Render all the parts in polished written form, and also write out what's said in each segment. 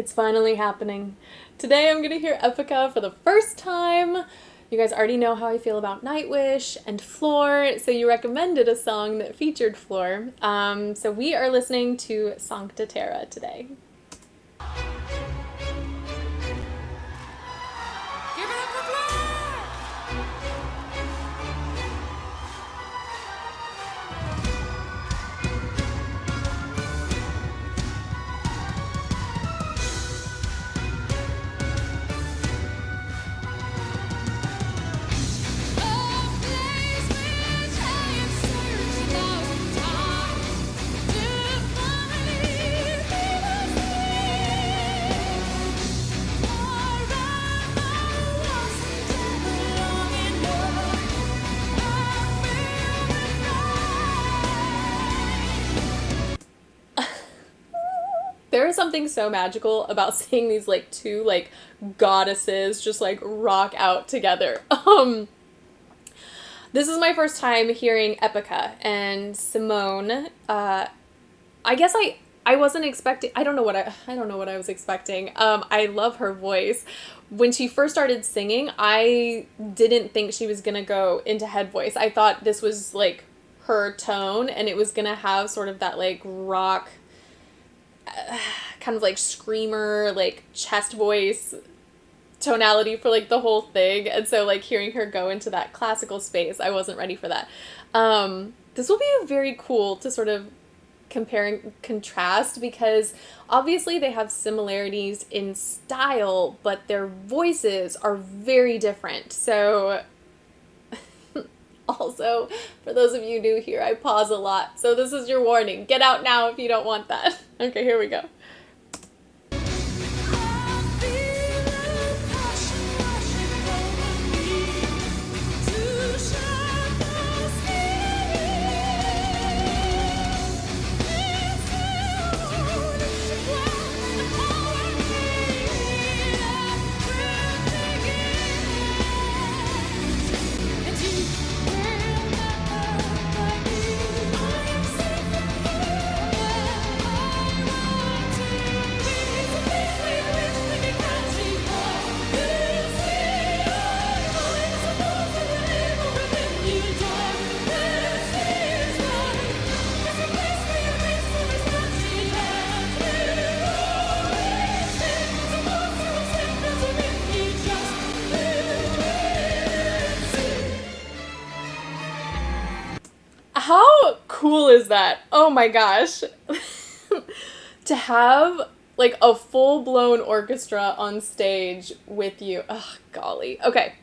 It's finally happening. Today I'm going to hear Epica for the first time. You guys already know how I feel about Nightwish and Floor, so you recommended a song that featured Floor. So we are listening to Sancta Terra today. There is something so magical about seeing these two goddesses just rock out together. This is my first time hearing Epica and Simone. I guess I wasn't expecting. I don't know what I was expecting. I love her voice. When she first started singing, I didn't think she was gonna go into head voice. I thought this was her tone, and it was gonna have sort of that rock, kind of screamer, chest voice tonality for the whole thing. And so hearing her go into that classical space, I wasn't ready for that. This will be very cool to sort of compare and contrast, because obviously they have similarities in style, but their voices are very different. So also, for those of you new here, I pause a lot. So this is your warning. Get out now if you don't want that. Okay, here we go. How cool is that? Oh my gosh. To have a full-blown orchestra on stage with you. Ugh, golly. Okay.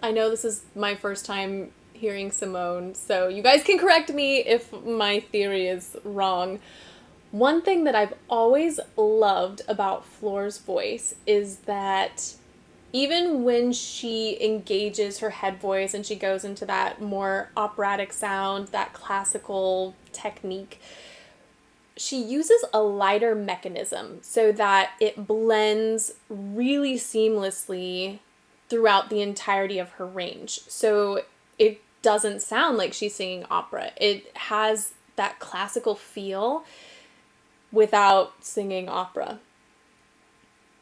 I know this is my first time hearing Simone, so you guys can correct me if my theory is wrong. One thing that I've always loved about Floor's voice is that even when she engages her head voice and she goes into that more operatic sound, that classical technique, she uses a lighter mechanism so that it blends really seamlessly throughout the entirety of her range. So it doesn't sound like she's singing opera. It has that classical feel without singing opera.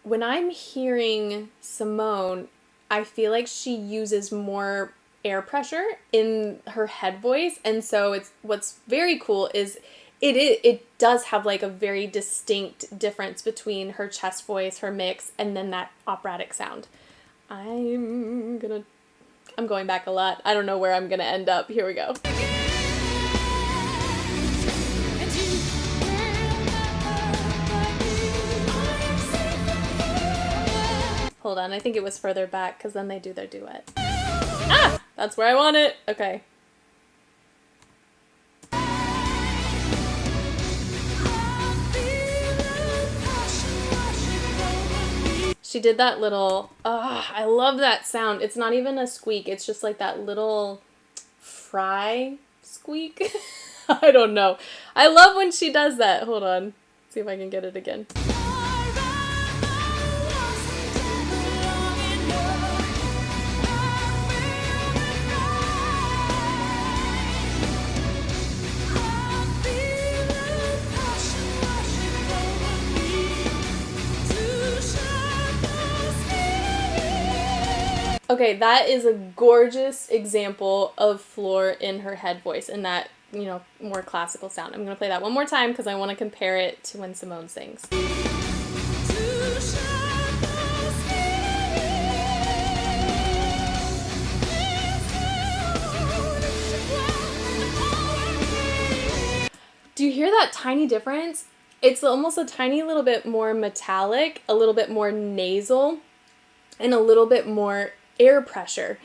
When I'm hearing Simone, I feel like she uses more air pressure in her head voice, and so what's very cool is it does have a very distinct difference between her chest voice, her mix, and then that operatic sound. I'm going back a lot. I don't know where I'm gonna end up. Here we go. Hold on, I think it was further back, because then they do their duet. Ah! That's where I want it! Okay. She did that little... I love that sound. It's not even a squeak, it's just that little fry squeak. I don't know. I love when she does that. Hold on. See if I can get it again. Okay, that is a gorgeous example of Floor in her head voice and that, more classical sound. I'm going to play that one more time because I want to compare it to when Simone sings. Do you hear that tiny difference? It's almost a tiny little bit more metallic, a little bit more nasal, and a little bit more air pressure.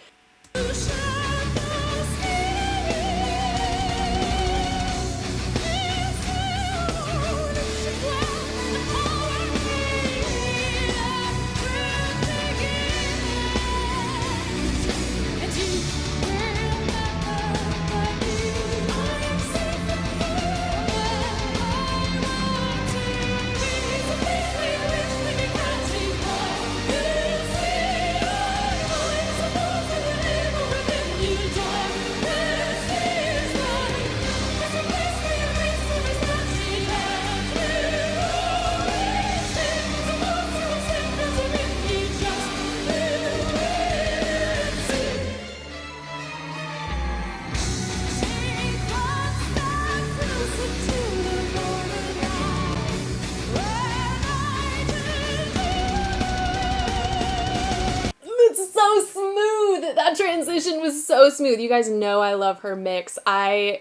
So smooth. That transition was so smooth. You guys know I love her mix. I'm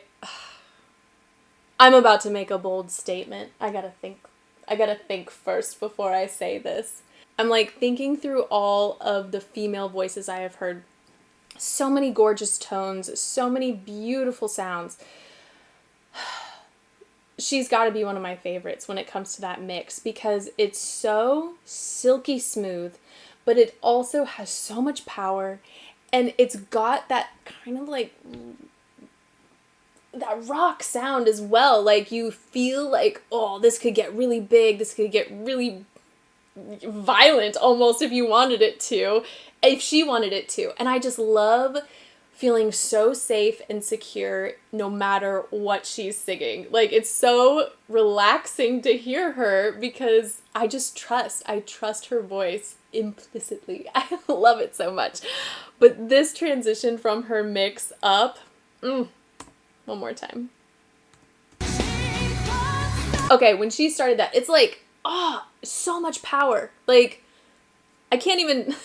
about to make a bold statement. I gotta think first before I say this. I'm like thinking through all of the female voices I have heard. So many gorgeous tones, so many beautiful sounds. She's got to be one of my favorites when it comes to that mix because it's so silky smooth, but it also has so much power, and it's got that kind of like that rock sound as well. Like you feel like, oh, this could get really big, this could get really violent almost if you wanted it to, if she wanted it to. And I just love feeling so safe and secure no matter what she's singing. Like, it's so relaxing to hear her because I trust her voice implicitly. I love it so much. But this transition from her mix up, one more time. Okay, when she started that, it's like, so much power. Like, I can't even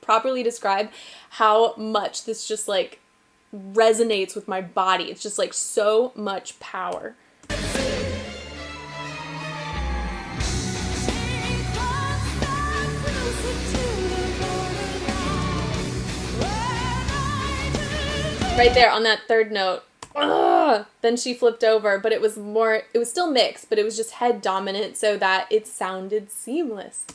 properly describe how much this just like resonates with my body. It's just like so much power. Right there on that third note. Then she flipped over, but it was still mixed, but it was just head dominant so that it sounded seamless.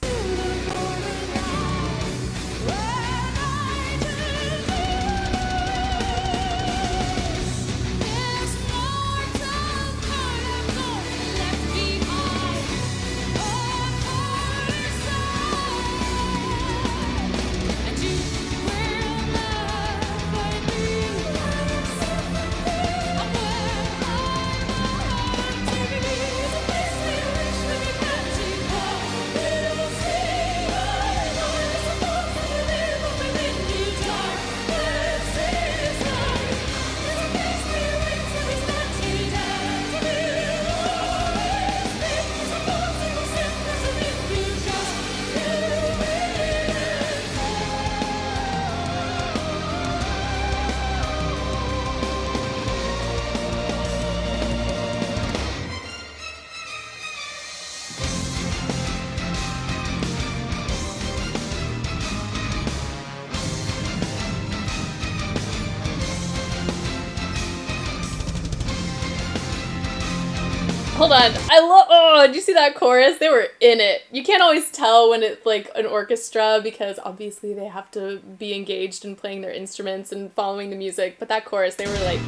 Hold on. Did you see that chorus? They were in it. You can't always tell when it's like an orchestra because obviously they have to be engaged in playing their instruments and following the music. But that chorus, they were like...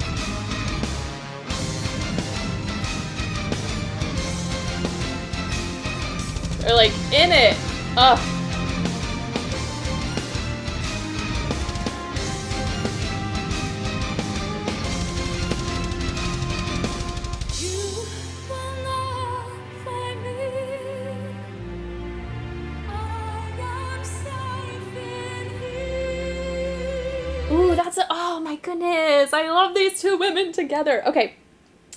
They're like in it. Ugh. oh my goodness, I love these two women together. Okay,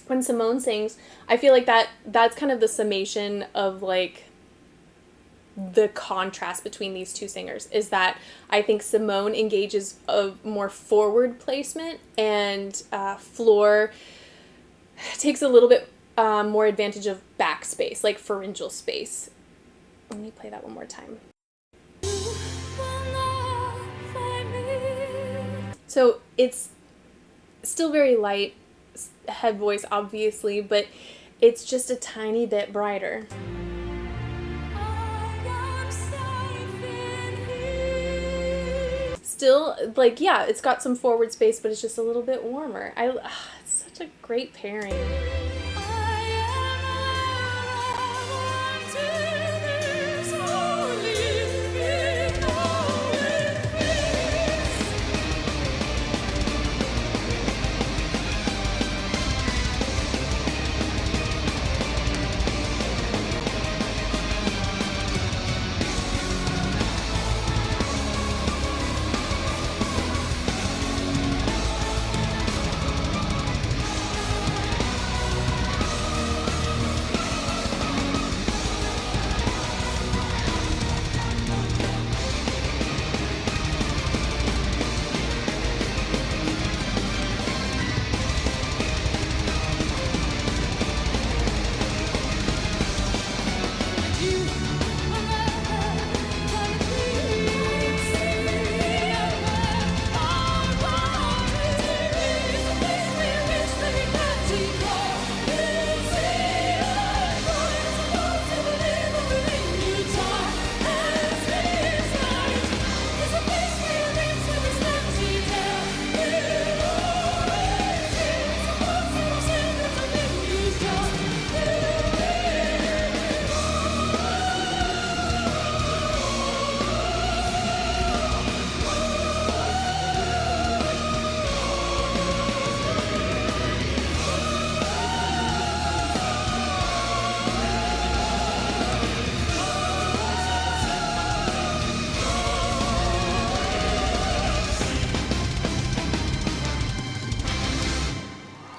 when Simone sings, I feel like that's kind of the summation of like the contrast between these two singers, is that I think Simone engages a more forward placement, and Floor takes a little bit more advantage of backspace, like pharyngeal space. Let me play that one more time. So it's still very light head voice, obviously, but it's just a tiny bit brighter. Still, like, yeah, it's got some forward space, but it's just a little bit warmer. It's such a great pairing.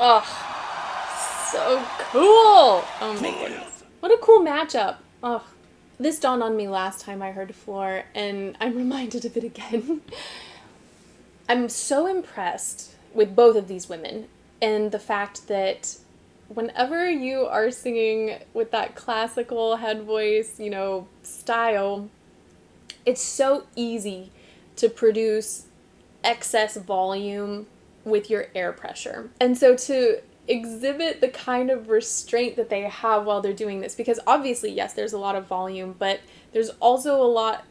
Oh, so cool. Oh my goodness. What a cool matchup. Oh, this dawned on me last time I heard Floor, and I'm reminded of it again. I'm so impressed with both of these women, and the fact that whenever you are singing with that classical head voice, you know, style, it's so easy to produce excess volume with your air pressure. And so to exhibit the kind of restraint that they have while they're doing this, because obviously, yes, there's a lot of volume, but there's also a lot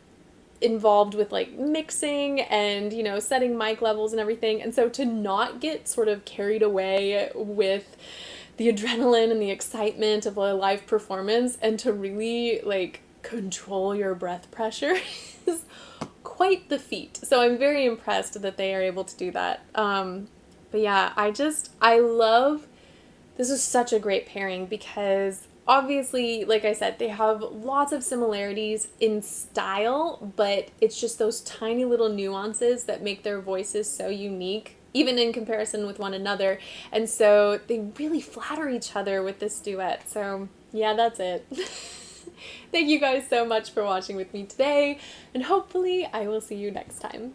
involved with like mixing and, you know, setting mic levels and everything. And so to not get sort of carried away with the adrenaline and the excitement of a live performance, and to really like control your breath pressure is quite the feat. So I'm very impressed that they are able to do that. But yeah, I love, this is such a great pairing, because obviously, like I said, they have lots of similarities in style, but it's just those tiny little nuances that make their voices so unique, even in comparison with one another. And so they really flatter each other with this duet. So yeah, that's it. Thank you guys so much for watching with me today, and hopefully I will see you next time.